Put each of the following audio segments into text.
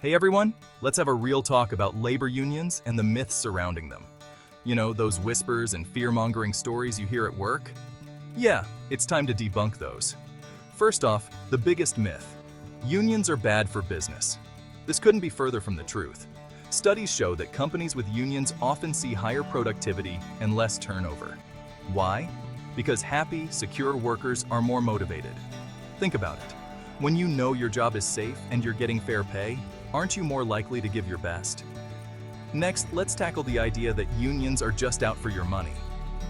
Hey everyone, let's have a real talk about labor unions and the myths surrounding them. You know, those whispers and fear-mongering stories you hear at work? Yeah, it's time to debunk those. First off, the biggest myth. Unions are bad for business. This couldn't be further from the truth. Studies show that companies with unions often see higher productivity and less turnover. Why? Because happy, secure workers are more motivated. Think about it. When you know your job is safe and you're getting fair pay, aren't you more likely to give your best? Next, let's tackle the idea that unions are just out for your money.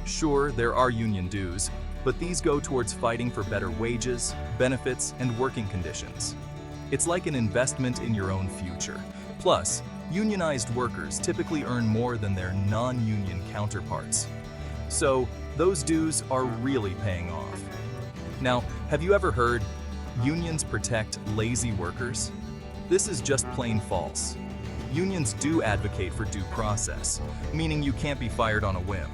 Sure, there are union dues, but these go towards fighting for better wages, benefits, and working conditions. It's like an investment in your own future. Plus, unionized workers typically earn more than their non-union counterparts. So, those dues are really paying off. Now, have you ever heard, unions protect lazy workers? This is just plain false. Unions do advocate for due process, meaning you can't be fired on a whim.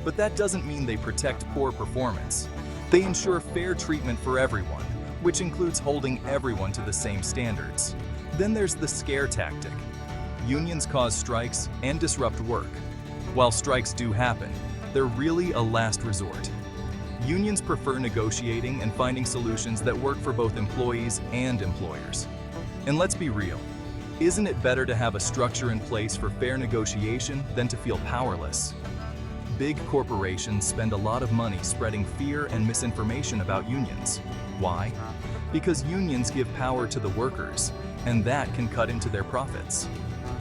But that doesn't mean they protect poor performance. They ensure fair treatment for everyone, which includes holding everyone to the same standards. Then there's the scare tactic. Unions cause strikes and disrupt work. While strikes do happen, they're really a last resort. Unions prefer negotiating and finding solutions that work for both employees and employers. And let's be real, isn't it better to have a structure in place for fair negotiation than to feel powerless? Big corporations spend a lot of money spreading fear and misinformation about unions. Why? Because unions give power to the workers, and that can cut into their profits.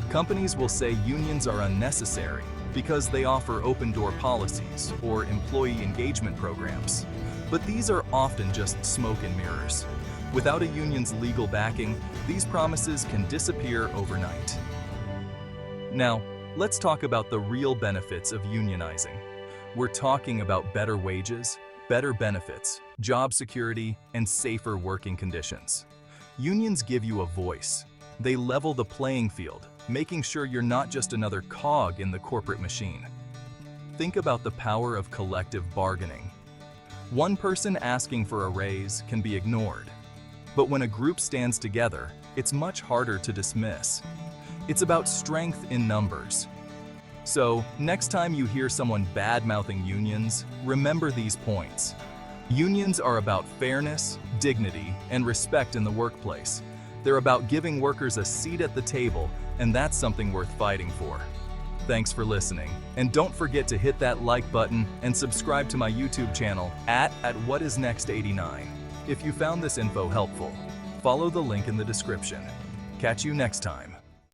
Companies will say unions are unnecessary because they offer open-door policies or employee engagement programs. But these are often just smoke and mirrors. Without a union's legal backing, these promises can disappear overnight. Now, let's talk about the real benefits of unionizing. We're talking about better wages, better benefits, job security, and safer working conditions. Unions give you a voice. They level the playing field, making sure you're not just another cog in the corporate machine. Think about the power of collective bargaining. One person asking for a raise can be ignored. But when a group stands together, it's much harder to dismiss. It's about strength in numbers. So, next time you hear someone bad-mouthing unions, remember these points. Unions are about fairness, dignity, and respect in the workplace. They're about giving workers a seat at the table, and that's something worth fighting for. Thanks for listening, and don't forget to hit that like button and subscribe to my YouTube channel at whatisnext89. If you found this info helpful, follow the link in the description. Catch you next time.